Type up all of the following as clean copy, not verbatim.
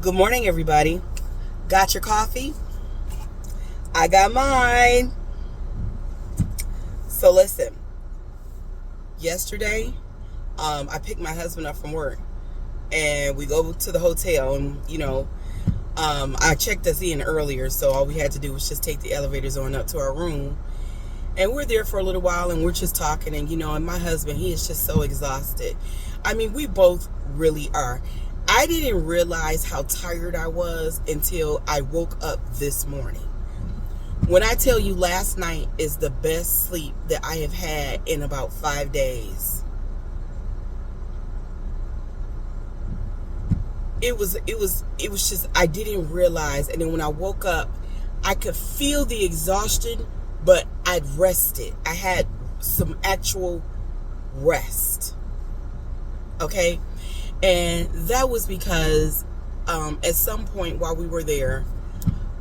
Good morning, everybody. Got your coffee? I got mine. So listen, yesterday, I picked my husband up from work, and we go to the hotel, and I checked us in earlier, so all we had to do was just take the elevators on up to our room, and we're there for a little while, and we're just talking, and my husband, he is just so exhausted. I mean, we both really are. I didn't realize how tired I was until I woke up this morning. When I tell you last night is the best sleep that I have had in about 5 days. It was just, I didn't realize. And then when I woke up, I could feel the exhaustion, but I'd rested. I had some actual rest. Okay? And that was because at some point while we were there,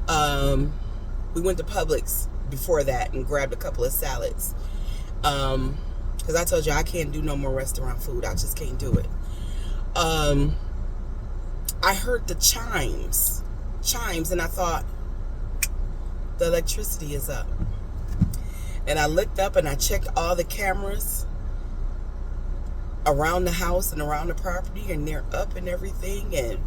we went to Publix before that and grabbed a couple of salads. Because I told you I can't do no more restaurant food. I just can't do it. I heard the chimes, and I thought, the electricity is up. And I looked up and I checked all the cameras around the house and around the property, and they're up and everything, and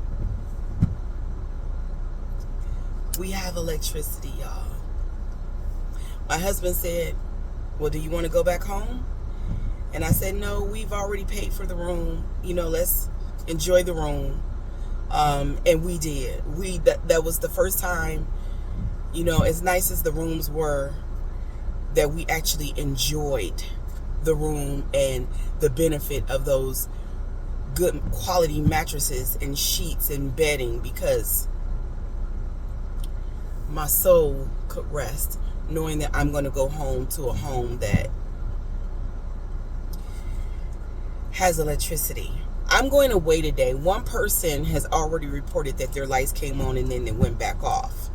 we have electricity, y'all. My husband said, well, do you want to go back home? And I said, no, we've already paid for the room. Let's enjoy the room. And we did. That was the first time, as nice as the rooms were, that we actually enjoyed the room and the benefit of those good quality mattresses and sheets and bedding, because my soul could rest knowing that I'm going to go home to a home that has electricity. I'm going away today. One person has already reported that their lights came on and then they went back off.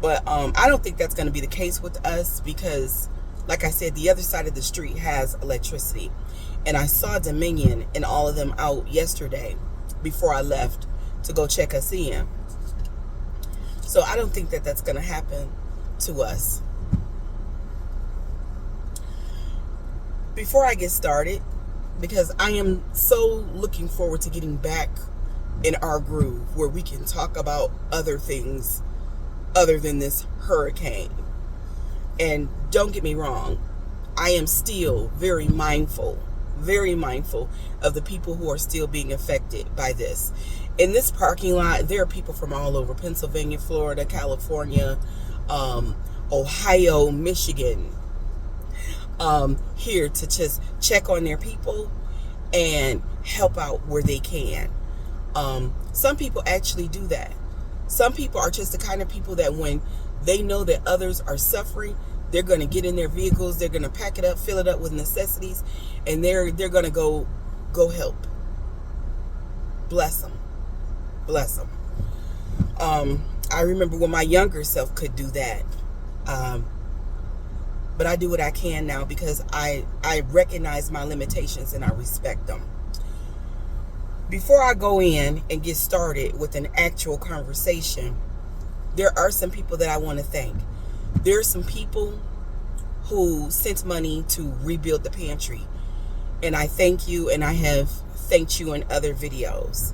But I don't think that's going to be the case with us, because like I said, the other side of the street has electricity. And I saw Dominion and all of them out yesterday before I left to go check us in. So I don't think that that's going to happen to us. Before I get started, because I am so looking forward to getting back in our groove where we can talk about other things other than this hurricane. And don't get me wrong, I am still very mindful of the people who are still being affected by this. In this parking lot, there are people from all over Pennsylvania, Florida, California, Ohio, Michigan, here to just check on their people and help out where they can. Some people actually do that. Some people are just the kind of people that when they know that others are suffering, they're going to get in their vehicles, they're going to pack it up, fill it up with necessities, and they're going to go help. Bless them. I remember when my younger self could do that. But I do what I can now because I recognize my limitations and I respect them. Before I go in and get started with an actual conversation, there are some people that I want to thank. There are some people who sent money to rebuild the pantry. And I thank you, and I have thanked you in other videos.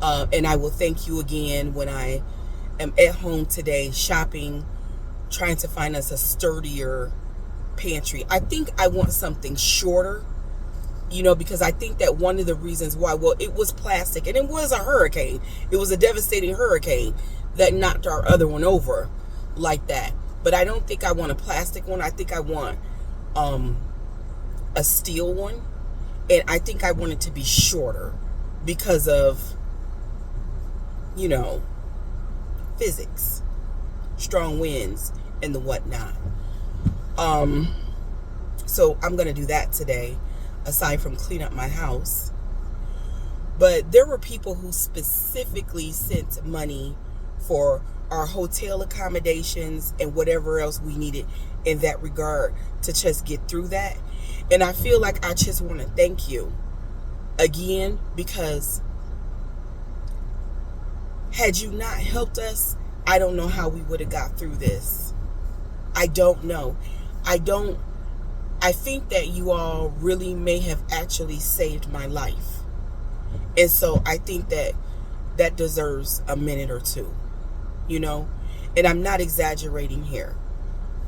And I will thank you again when I am at home today shopping, trying to find us a sturdier pantry. I think I want something shorter, because I think that one of the reasons why, well, it was plastic and it was a hurricane. It was a devastating hurricane that knocked our other one over like that. But I don't think I want a plastic one. I think I want a steel one. And I think I want it to be shorter because of, physics, strong winds, and the whatnot. So I'm going to do that today, aside from clean up my house. But there were people who specifically sent money for our hotel accommodations and whatever else we needed in that regard to just get through that. And I feel like I just want to thank you again, because Had you not helped us, I don't know how we would have got through this. I don't know. I think that you all really may have actually saved my life. And so I think that deserves a minute or two, you know? And I'm not exaggerating here.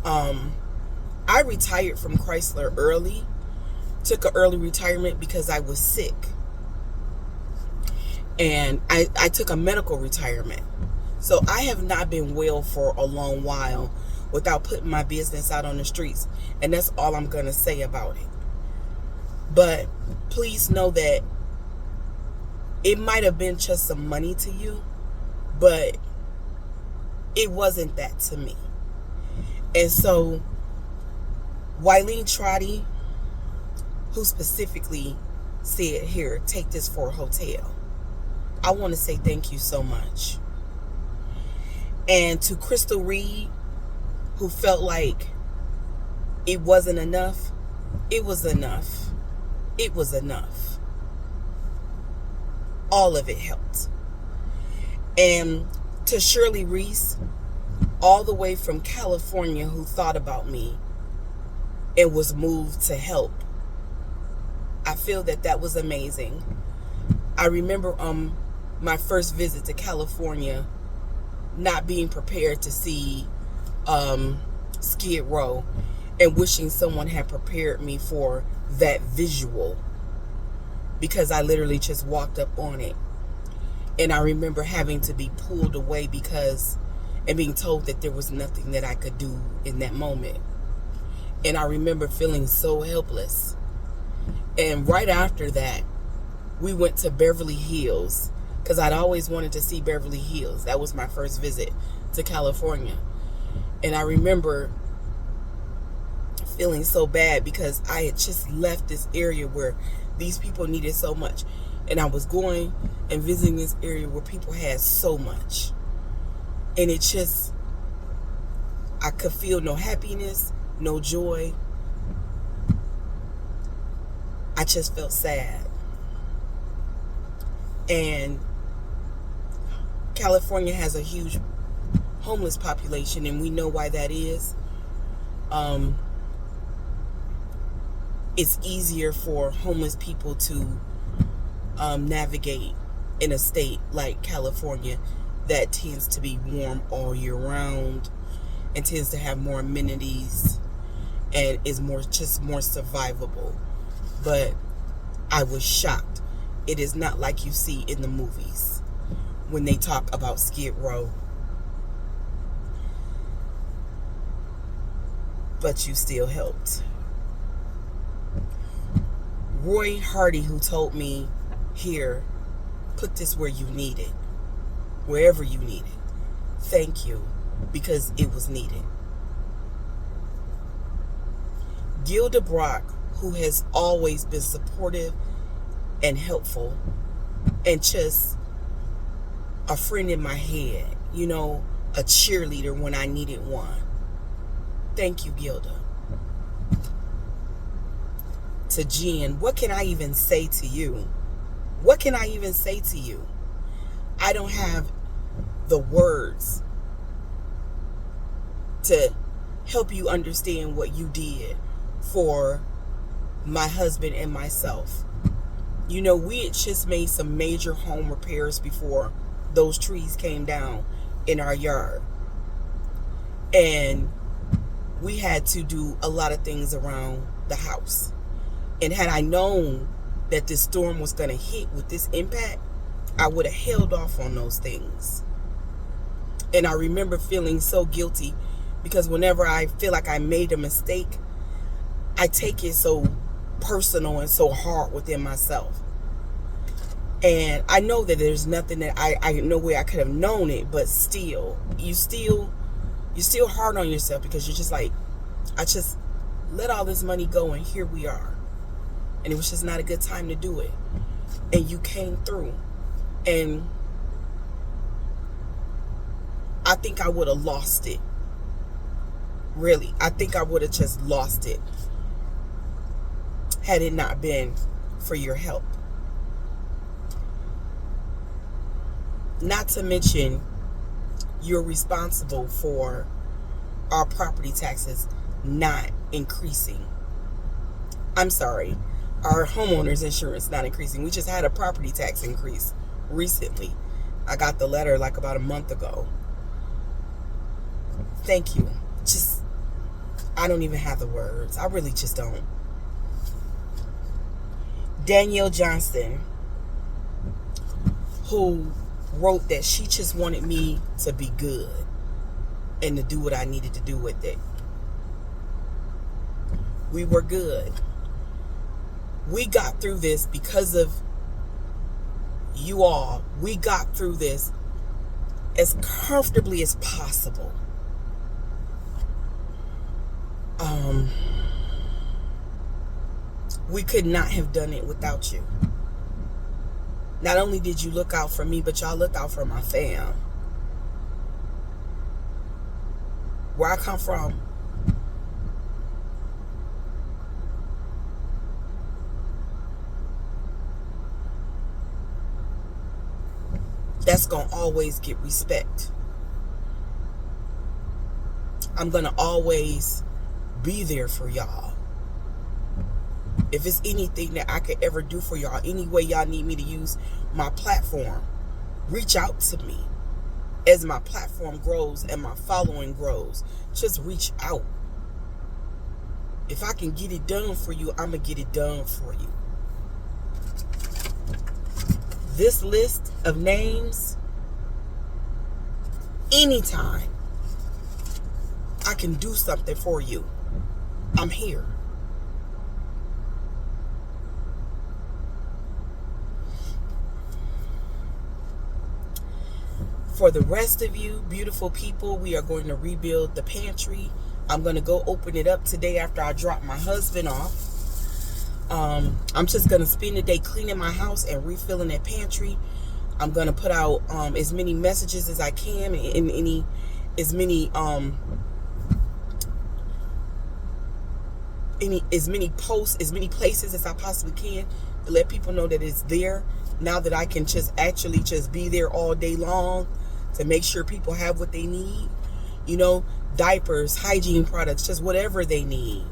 I retired from Chrysler early, took an early retirement because I was sick. And I took a medical retirement. So I have not been well for a long while without putting my business out on the streets. And that's all I'm going to say about it. But please know that it might have been just some money to you, but it wasn't that to me. And so Wileen Trotty, who specifically said, here, take this for a hotel, I want to say thank you so much. And to Crystal Reed, who felt like it wasn't enough, it was enough. It was enough. All of it helped. And to Shirley Reese, all the way from California, who thought about me and was moved to help, I feel that was amazing. I remember my first visit to California, not being prepared to see Skid Row and wishing someone had prepared me for that visual, because I literally just walked up on it. And I remember having to be pulled away and being told that there was nothing that I could do in that moment. And I remember feeling so helpless. And right after that, we went to Beverly Hills, because I'd always wanted to see Beverly Hills. That was my first visit to California. And I remember feeling so bad because I had just left this area where these people needed so much. And I was going and visiting this area where people had so much. And it just, I could feel no happiness, no joy. I just felt sad. And California has a huge homeless population, and we know why that is. It's easier for homeless people to navigate in a state like California that tends to be warm all year round and tends to have more amenities and is more survivable. But I was shocked. It is not like you see in the movies when they talk about Skid Row. But you still helped. Roy Hardy, who told me, here, put this where you need it, wherever you need it. Thank you, because it was needed. Gilda Brock, who has always been supportive and helpful and just a friend in my head, you know, a cheerleader when I needed one. Thank you, Gilda. To Jen, what can I even say to you? What can I even say to you? I don't have the words to help you understand what you did for my husband and myself. You know, we had just made some major home repairs before those trees came down in our yard. And we had to do a lot of things around the house. And had I known that this storm was going to hit with this impact, I would have held off on those things. And I remember feeling so guilty because whenever I feel like I made a mistake, I take it so personal and so hard within myself. And I know that there's nothing that I no way I could have known it, but still, you're still hard on yourself because you're just like, I just let all this money go and here we are. And it was just not a good time to do it. And you came through. And I think I would have lost it. Really. I think I would have just lost it had it not been for your help. Not to mention, you're responsible for our property taxes not increasing. I'm sorry, our homeowners insurance not increasing. We just had a property tax increase recently. I got the letter like about a month ago. Thank you. Just, I don't even have the words. I really just don't. Danielle Johnston, who wrote that she just wanted me to be good and to do what I needed to do with it. We were good. We got through this because of you all. We got through this as comfortably as possible. We could not have done it without you. Not only did you look out for me, but y'all looked out for my fam. Where I come from, that's going to always get respect. I'm going to always be there for y'all. If it's anything that I could ever do for y'all, any way y'all need me to use my platform, reach out to me. As my platform grows and my following grows, just reach out. If I can get it done for you, I'm going to get it done for you. This list of names, anytime I can do something for you, I'm here. For the rest of you beautiful people, we are going to rebuild the pantry. I'm going to go open it up today after I drop my husband off. I'm just going to spend the day cleaning my house and refilling that pantry. I'm going to put out as many messages as I can and as many posts, as many places as I possibly can to let people know that it's there. Now that I can just actually just be there all day long to make sure people have what they need, you know, diapers, hygiene products, just whatever they need.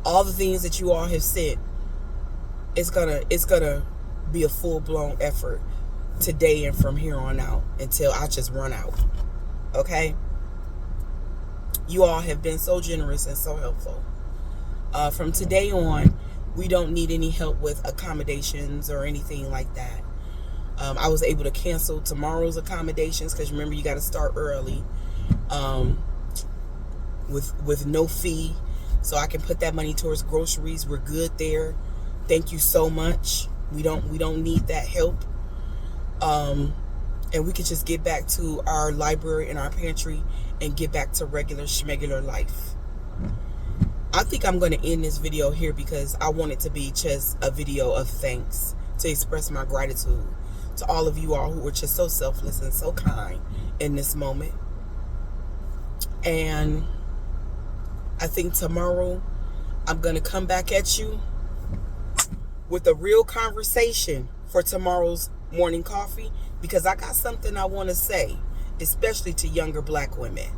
All the things that you all have said, it's gonna be a full-blown effort today and from here on out until I just run out. Okay? You all have been so generous and so helpful. From today on, we don't need any help with accommodations or anything like that. I was able to cancel tomorrow's accommodations because remember, you got to start early with no fee, so I can put that money towards groceries. We're good there. Thank you so much. We don't need that help. And we can just get back to our library and our pantry and get back to regular schmegular life. I think I'm going to end this video here because I want it to be just a video of thanks, to express my gratitude to all of you all who were just so selfless and so kind in this moment. And I think tomorrow I'm going to come back at you with a real conversation for tomorrow's morning coffee, because I got something I want to say, especially to younger black women.